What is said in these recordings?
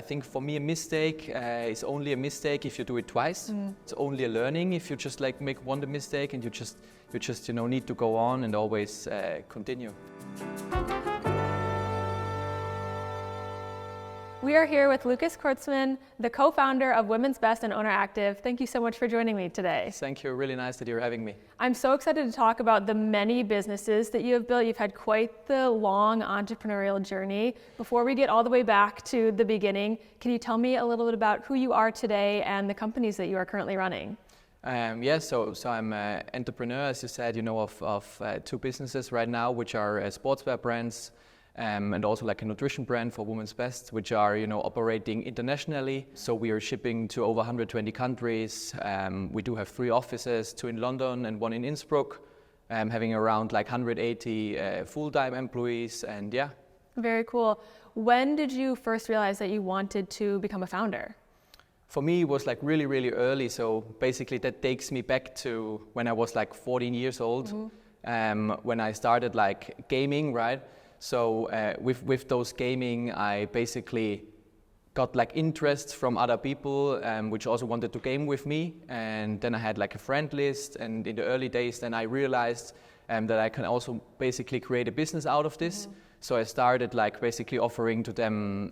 think for me a mistake is only a mistake if you do it twice. It's only a learning if you just like make one mistake and you just need to go on and always continue. We are here with Lucas Courtzman, the co-founder of Women's Best and Owner Active. Thank you so much for joining me today. Thank you. Really nice that you're having me. I'm so excited to talk about the many businesses that you have built. You've had quite the long entrepreneurial journey. Before we get all the way back to the beginning, can you tell me a little bit about who you are today and the companies that you are currently running? So I'm an entrepreneur, as you said, of two businesses right now, which are sportswear brands. And also like a nutrition brand for Women's Best, which are operating internationally. So we are shipping to over 120 countries. We do have 3 offices, 2 in London and 1 in Innsbruck, having around like 180 full-time employees, and yeah. Very cool. When did you first realize that you wanted to become a founder? For me, it was like really, really early. So basically that takes me back to when I was like 14 years old, when I started like gaming, right? So with those gaming, I basically got like interest from other people which also wanted to game with me. And then I had like a friend list. And in the early days, then I realized that I can also basically create a business out of this. So I started like basically offering to them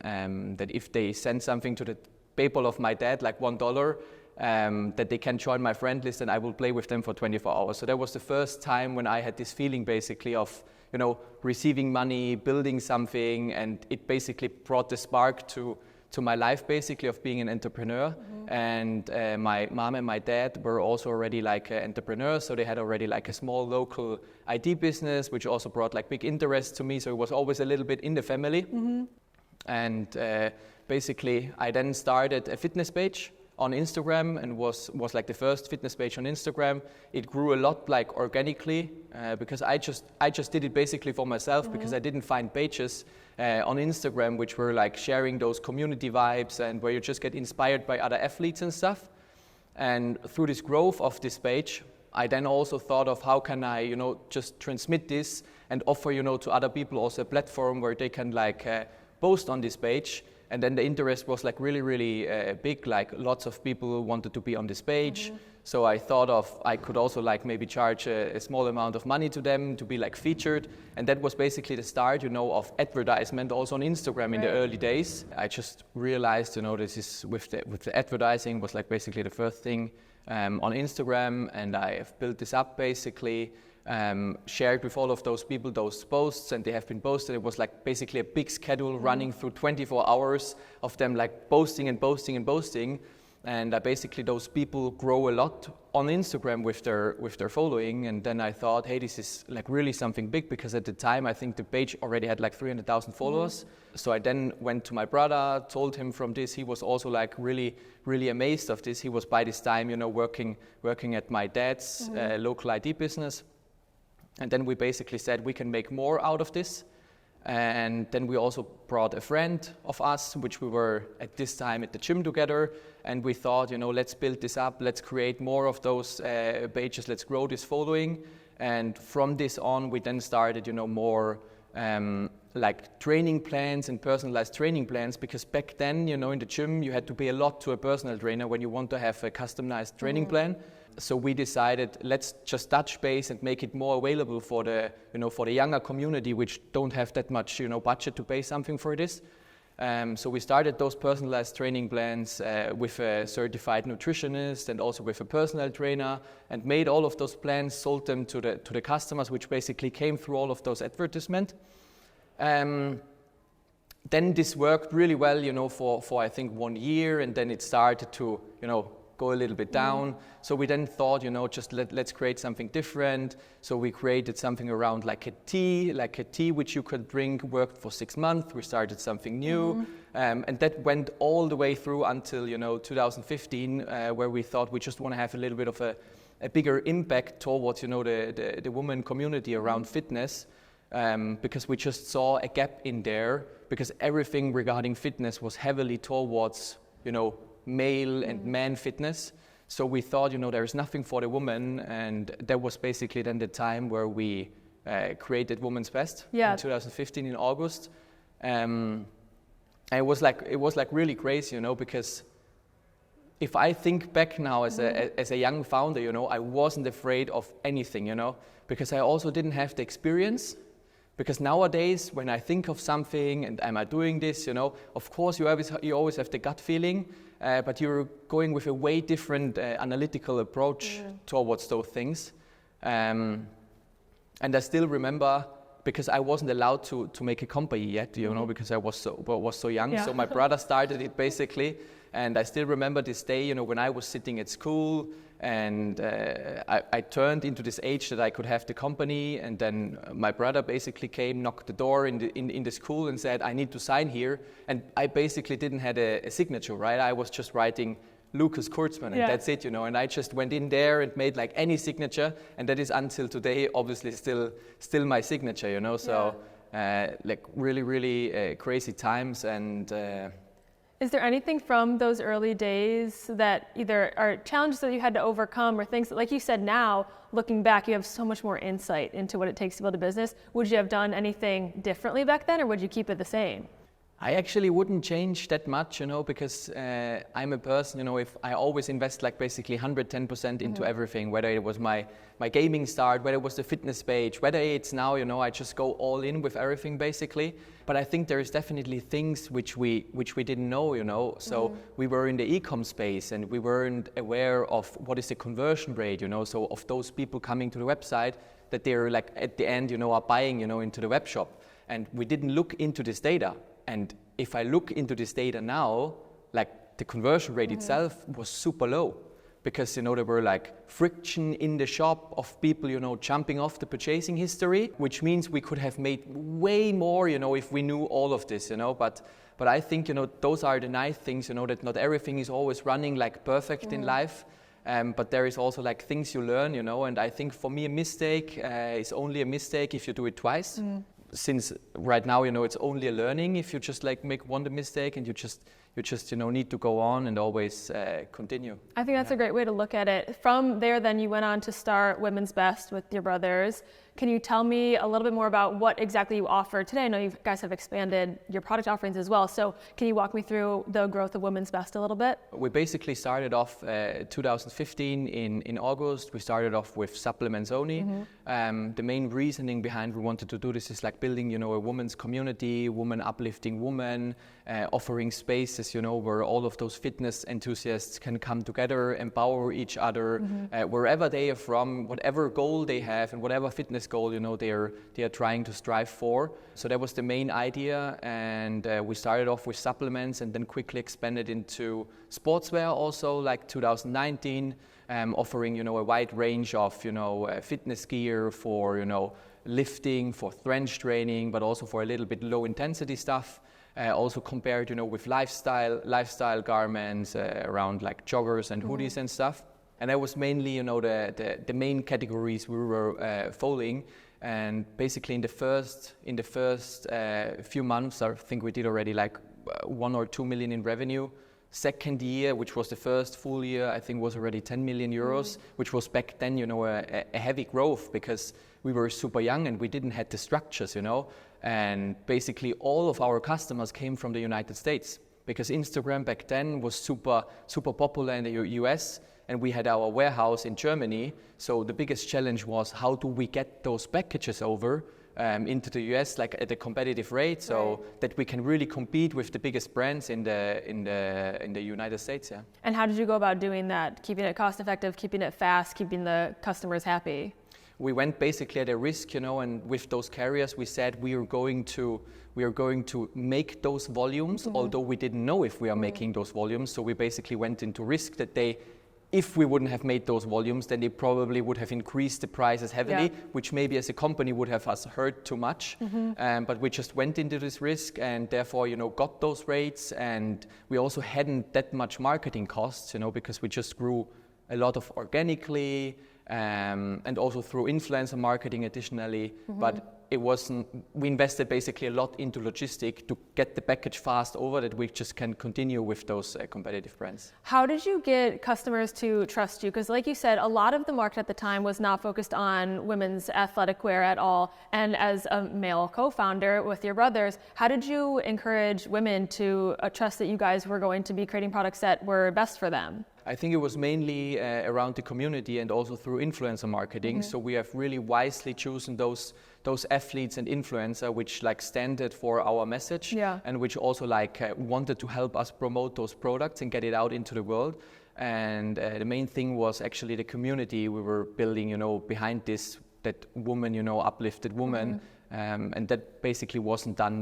that if they send something to the PayPal of my dad, like $1, that they can join my friend list and I will play with them for 24 hours. So that was the first time when I had this feeling basically of receiving money, building something, and it basically brought the spark to my life basically of being an entrepreneur. And my mom and my dad were also already like entrepreneurs, so they had already like a small local IT business, which also brought like big interest to me. So it was always a little bit in the family. And basically I then started a fitness page on Instagram and was like the first fitness page on Instagram. It grew a lot like organically because I just did it basically for myself because I didn't find pages on Instagram which were like sharing those community vibes and where you just get inspired by other athletes and stuff. And through this growth of this page, I then also thought of how can I just transmit this and offer to other people also a platform where they can like post on this page. And then the interest was like really, really big, like lots of people wanted to be on this page. So I thought I could also like maybe charge a small amount of money to them to be like featured. And that was basically the start, of advertisement also on Instagram in the early days. I just realized, this is with the advertising was like basically the first thing on Instagram. And I have built this up basically. Shared with all of those people those posts, and they have been posted. It was like basically a big schedule running through 24 hours of them like posting and posting and posting. And basically those people grow a lot on Instagram with their following. And then I thought, hey, this is like really something big, because at the time I think the page already had like 300,000 followers. So I then went to my brother, told him from this. He was also like really, really amazed of this. He was by this time, working at my dad's local IT business. And then we basically said we can make more out of this. And then we also brought a friend of us, which we were at this time at the gym together. And we thought, let's build this up. Let's create more of those pages. Let's grow this following. And from this on, we then started, more like training plans and personalized training plans. Because back then, in the gym, you had to pay a lot to a personal trainer when you want to have a customized training plan. So we decided, let's just touch base and make it more available for the, for the younger community, which don't have that much, budget to pay something for this. So we started those personalized training plans with a certified nutritionist and also with a personal trainer, and made all of those plans, sold them to the customers, which basically came through all of those advertisements. Then this worked really well, for I think 1 year, and then it started to, go a little bit down. So we then thought, just let's create something different. So we created something around like a tea which you could drink, worked for 6 months. We started something new. And that went all the way through until, 2015, where we thought we just want to have a little bit of a bigger impact towards, the women community around fitness. Because we just saw a gap in there, because everything regarding fitness was heavily towards, male and man fitness. So we thought, there is nothing for the woman, and that was basically then the time where we created Women's Best in 2015 in August. And And it was like really crazy, because if I think back now as a young founder, I wasn't afraid of anything, because I also didn't have the experience. Because nowadays, when I think of something and am I doing this, of course you always have the gut feeling, but you're going with a way different analytical approach towards those things. And I still remember, because I wasn't allowed to make a company yet, because I was so young. Yeah. So my brother started it basically, and I still remember this day, when I was sitting at school, and I turned into this age that I could have the company, and then my brother basically came, knocked the door in the school, and said, "I need to sign here." And I basically didn't have a signature, right? I was just writing Lucas Courtzman, and that's it, And I just went in there and made like any signature, and that is until today, obviously still my signature, So like really crazy times. And is there anything from those early days that either are challenges that you had to overcome, or things that, like you said, now looking back, you have so much more insight into what it takes to build a business? Would you have done anything differently back then, or would you keep it the same? I actually wouldn't change that much, because I'm a person, if I always invest like basically 110% into everything, whether it was my gaming start, whether it was the fitness page, whether it's now, I just go all in with everything basically. But I think there is definitely things which we didn't know, So we were in the e-com space, and we weren't aware of what is the conversion rate, So of those people coming to the website, that they're like at the end, are buying, into the web shop. And we didn't look into this data. And if I look into this data now, like the conversion rate itself was super low, because there were like friction in the shop of people jumping off the purchasing history, which means we could have made way more if we knew all of this, but I think those are the nice things, that not everything is always running like perfect in life. But there is also like things you learn, and I think for me a mistake is only a mistake if you do it twice. Since right now, it's only a learning if you just like make one mistake, and you just need to go on and always continue. I think that's a great way to look at it. From there, then you went on to start Women's Best with your brothers. Can you tell me a little bit more about what exactly you offer today? I know you guys have expanded your product offerings as well. So can you walk me through the growth of Women's Best a little bit? We basically started off 2015 in August. We started off with supplements only. The main reasoning behind we wanted to do this is like building, a women's community, women uplifting women, offering spaces, where all of those fitness enthusiasts can come together, empower each other, wherever they are from, whatever goal they have, and whatever fitness goal, they are trying to strive for. So that was the main idea, and we started off with supplements, and then quickly expanded into sportswear also, like 2019, offering, a wide range of, fitness gear for, lifting, for strength training, but also for a little bit low intensity stuff. Also compared, with lifestyle garments around like joggers and hoodies and stuff. And that was mainly, the main categories we were following. And basically in the first few months, I think we did already like 1 or 2 million in revenue. Second year, which was the first full year, I think was already 10 million euros, which was back then, a heavy growth, because we were super young and we didn't have the structures, And basically all of our customers came from the United States, because Instagram back then was super popular in the US, and we had our warehouse in Germany. So the biggest challenge was, how do we get those packages over into the US, like at a competitive rate, so that we can really compete with the biggest brands in the United States. Yeah. And how did you go about doing that? Keeping it cost effective, keeping it fast, keeping the customers happy? We went basically at a risk, and with those carriers, we said we are going to make those volumes, although we didn't know if we are making those volumes. So we basically went into risk that if we wouldn't have made those volumes, then they probably would have increased the prices heavily, which maybe as a company would have us hurt too much. But we just went into this risk, and therefore, got those rates. And we also hadn't that much marketing costs, because we just grew a lot of organically, and also through influencer marketing additionally. But we invested basically a lot into logistic to get the package fast over that we just can continue with those competitive brands. How did you get customers to trust you? Because like you said, a lot of the market at the time was not focused on women's athletic wear at all. And as a male co-founder with your brothers, how did you encourage women to trust that you guys were going to be creating products that were best for them? I think it was mainly around the community and also through influencer marketing. So we have really wisely chosen those athletes and influencer which like standard for our message, and which also like wanted to help us promote those products and get it out into the world. And the main thing was actually the community we were building, behind this, that woman, uplifted woman. And that basically wasn't done,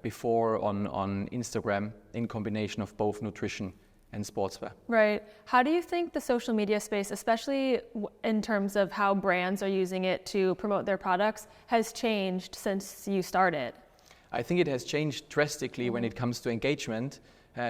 before on Instagram in combination of both nutrition and sportswear. Right. How do you think the social media space, especially in terms of how brands are using it to promote their products, has changed since you started? I think it has changed drastically when it comes to engagement,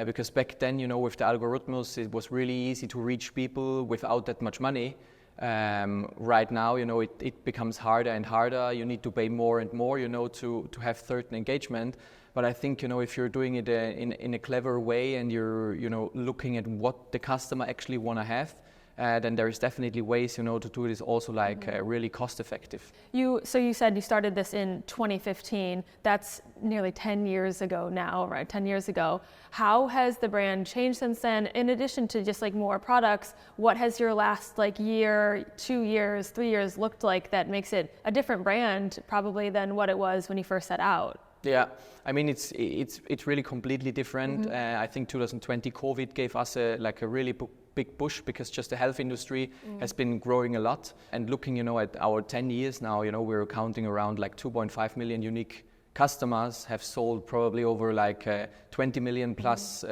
because back then, with the algorithms, it was really easy to reach people without that much money. Right now, it becomes harder and harder. You need to pay more and more, to have certain engagement. But I think, if you're doing it in a clever way and you're, looking at what the customer actually want to have, then there is definitely ways, to do this also like really cost effective. So you said you started this in 2015. That's nearly 10 years ago now, right? 10 years ago. How has the brand changed since then? In addition to just like more products, what has your last like year, 2 years, 3 years looked like that makes it a different brand probably than what it was when you first set out? Yeah, I mean it's really completely different. I think 2020 COVID gave us a really big push because just the health industry has been growing a lot. And looking, at our 10 years now, we're counting around like 2.5 million unique customers, have sold probably over like 20 million plus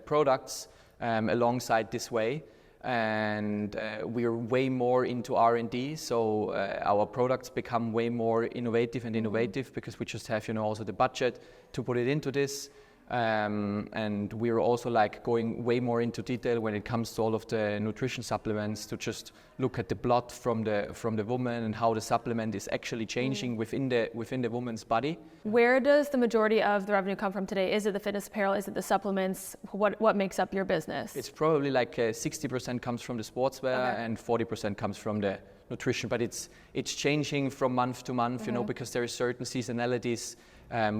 products alongside this way. And we're way more into R&D, so our products become way more innovative because we just have, also the budget to put it into this. And we're also like going way more into detail when it comes to all of the nutrition supplements, to just look at the blood from the woman and how the supplement is actually changing within the woman's body. Where does the majority of the revenue come from today? Is it the fitness apparel? Is it the supplements? What makes up your business? It's probably like 60% comes from the sportswear and 40% comes from the nutrition, but it's changing from month to month, because there is certain seasonalities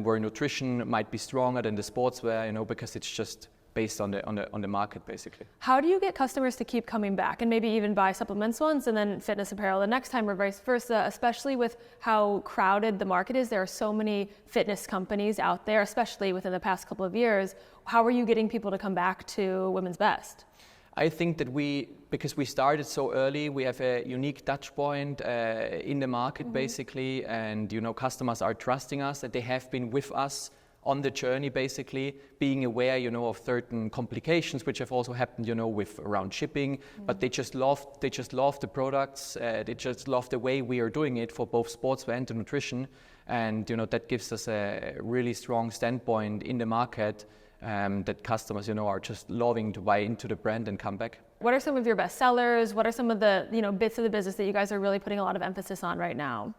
where nutrition might be stronger than the sportswear, because it's just based on the market basically. How do you get customers to keep coming back and maybe even buy supplements once and then fitness apparel the next time, or vice versa, especially with how crowded the market is? There are so many fitness companies out there, especially within the past couple of years. How are you getting people to come back to Women's Best? I think that because we started so early, we have a unique touch point in the market basically, and customers are trusting us, that they have been with us on the journey basically, being aware of certain complications which have also happened with around shipping, but they just love the products, they just love the way we are doing it for both sportswear and the nutrition, and that gives us a really strong standpoint in the market. That customers, are just loving to buy into the brand and come back. What are some of your best sellers? What are some of the, bits of the business that you guys are really putting a lot of emphasis on right now?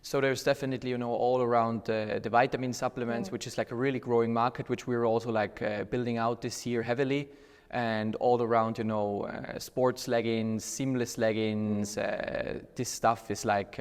So there's definitely, all around the vitamin supplements, which is like a really growing market, which we're also like building out this year heavily. And all around, sports leggings, seamless leggings, this stuff is like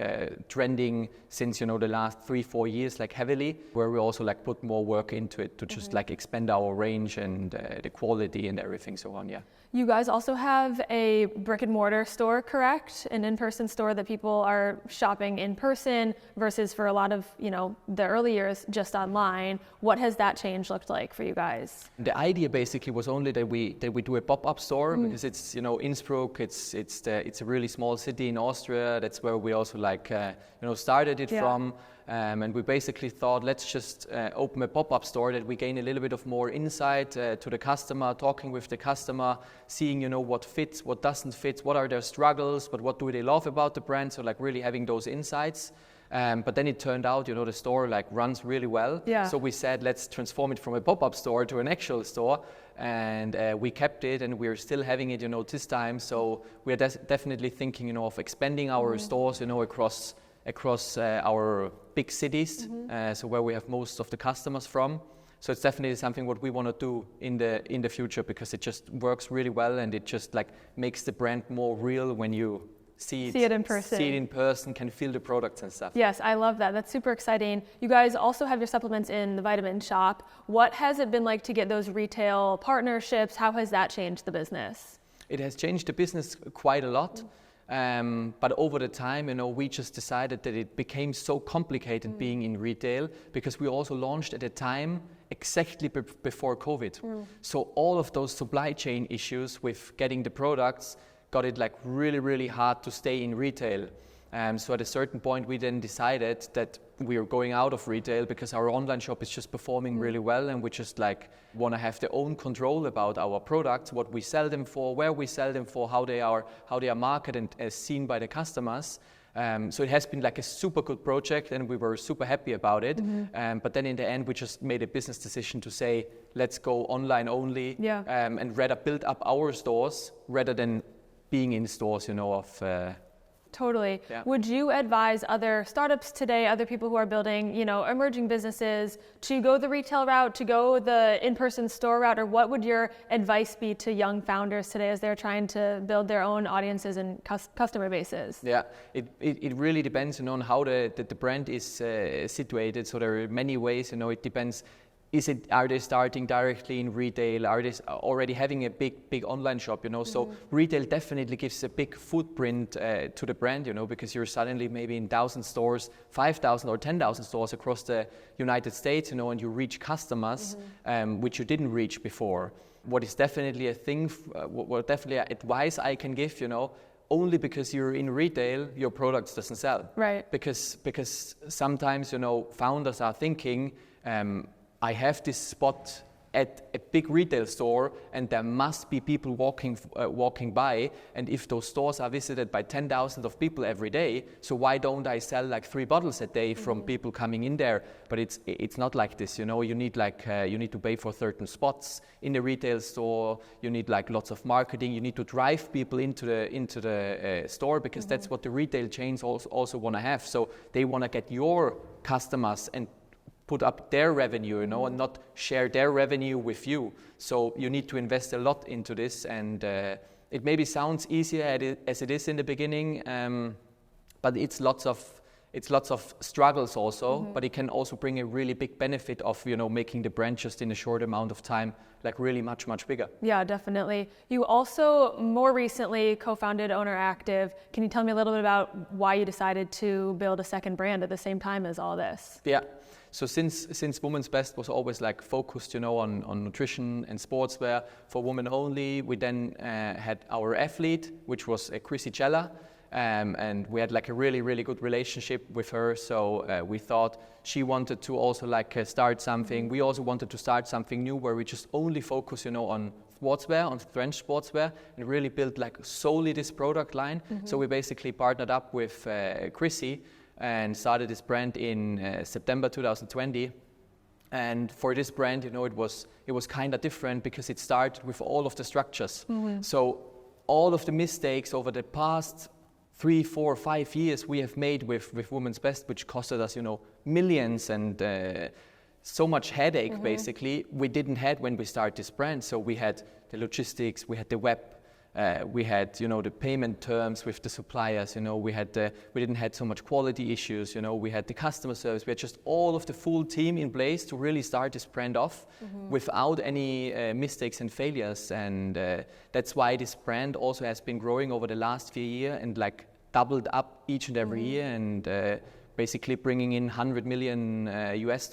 trending since, the last 3-4 years, like heavily, where we also like put more work into it to just like expand our range and the quality and everything so on, yeah. You guys also have a brick-and-mortar store, correct? An in-person store that people are shopping in person versus for a lot of, the early years just online. What has that change looked like for you guys? The idea basically was only that we do a pop-up store because it's, Innsbruck, it's a really small city in Austria. That's where we also like, started it from. And we basically thought, let's just open a pop-up store that we gain a little bit of more insight to the customer, talking with the customer, seeing, what fits, what doesn't fit, what are their struggles, but what do they love about the brand. So like really having those insights. But then it turned out, the store like runs really well. Yeah. So we said, let's transform it from a pop-up store to an actual store. And we kept it, and we're still having it, this time. So we're definitely thinking, of expanding our stores, across our big cities, so where we have most of the customers from. So it's definitely something what we want to do in the future, because it just works really well, and it just like makes the brand more real when you see it in person, can feel the products and stuff. Yes, I love that. That's super exciting. You guys also have your supplements in the vitamin shop. What has it been like to get those retail partnerships? How has that changed the business? It has changed the business quite a lot. But over the time, we just decided that it became so complicated being in retail, because we also launched at a time exactly before COVID. So all of those supply chain issues with getting the products got it like really, really hard to stay in retail. So at a certain point, we then decided that we are going out of retail, because our online shop is just performing really well, and we just like want to have their own control about our products, what we sell them for, where we sell them for, how they are marketed and seen by the customers. So it has been like a super good project, and we were super happy about it. But then in the end, we just made a business decision to say, let's go online only, and rather build up our stores rather than being in stores, Totally. Yeah. Would you advise other startups today, other people who are building, emerging businesses, to go the retail route, to go the in-person store route, or what would your advice be to young founders today as they're trying to build their own audiences and customer bases? Yeah, it really depends on how the brand is situated. So there are many ways, it depends. Are they starting directly in retail? Are they already having a big online shop? So retail definitely gives a big footprint to the brand, because you're suddenly maybe in 1,000 stores, 5,000 or 10,000 stores across the United States, and you reach customers which you didn't reach before. What is definitely a thing, what definitely advice I can give, only because you're in retail, your products doesn't sell. Right. Because sometimes, founders are thinking, I have this spot at a big retail store, and there must be people walking by, and if those stores are visited by 10,000 of people every day, so why don't I sell like 3 bottles a day from people coming in there? But it's not like this, you need to pay for certain spots in the retail store. You need like lots of marketing. You need to drive people into the store, because that's what the retail chains also want to have. So they want to get your customers and put up their revenue, and not share their revenue with you. So you need to invest a lot into this, and it maybe sounds easier as it is in the beginning, but it's lots of struggles also. But it can also bring a really big benefit of making the brand just in a short amount of time like really much bigger. Yeah, definitely. You also more recently co-founded Owner Active. Can you tell me a little bit about why you decided to build a second brand at the same time as all this? Yeah. So since Women's Best was always like focused, on nutrition and sportswear for women only, we then had our athlete, which was Chrissy Cella, and we had like a really, really good relationship with her. So we thought she wanted to also like start something. We also wanted to start something new where we just only focus, on sportswear, on trench sportswear, and really build like solely this product line. So we basically partnered up with Chrissy and started this brand in September 2020. And for this brand, it was kind of different, because it started with all of the structures. So all of the mistakes over the past 3, 4, 5 years we have made with Women's Best, which costed us, millions and so much headache, basically, we didn't have when we started this brand. So we had the logistics, we had the web, we had, the payment terms with the suppliers, we didn't have so much quality issues, we had the customer service, we had just all of the full team in place to really start this brand off without any mistakes and failures. And that's why this brand also has been growing over the last few years and like doubled up each and every year, and basically bringing in $100 million US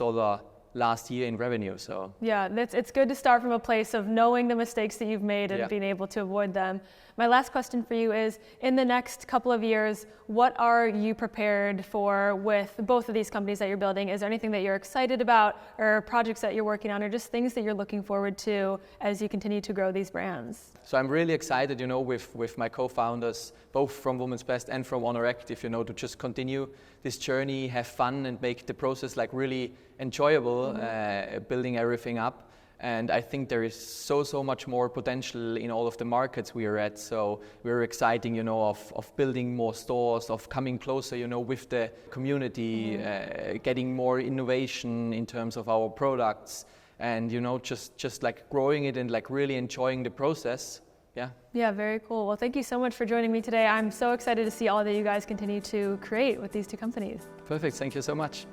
last year in revenue. So yeah, it's good to start from a place of knowing the mistakes that you've made and being able to avoid them. My last question for you is, in the next couple of years, what are you prepared for with both of these companies that you're building? Is there anything that you're excited about, or projects that you're working on, or just things that you're looking forward to as you continue to grow these brands? So I'm really excited, with my co-founders, both from Women's Best and from Honor Active, to just continue this journey, have fun, and make the process like really enjoyable, building everything up. And I think there is so much more potential in all of the markets we are at. So we're exciting, of building more stores, of coming closer, with the community, getting more innovation in terms of our products, and just like growing it and like really enjoying the process. Yeah, very cool. Well, thank you so much for joining me today. I'm so excited to see all that you guys continue to create with these two companies. Perfect. Thank you so much.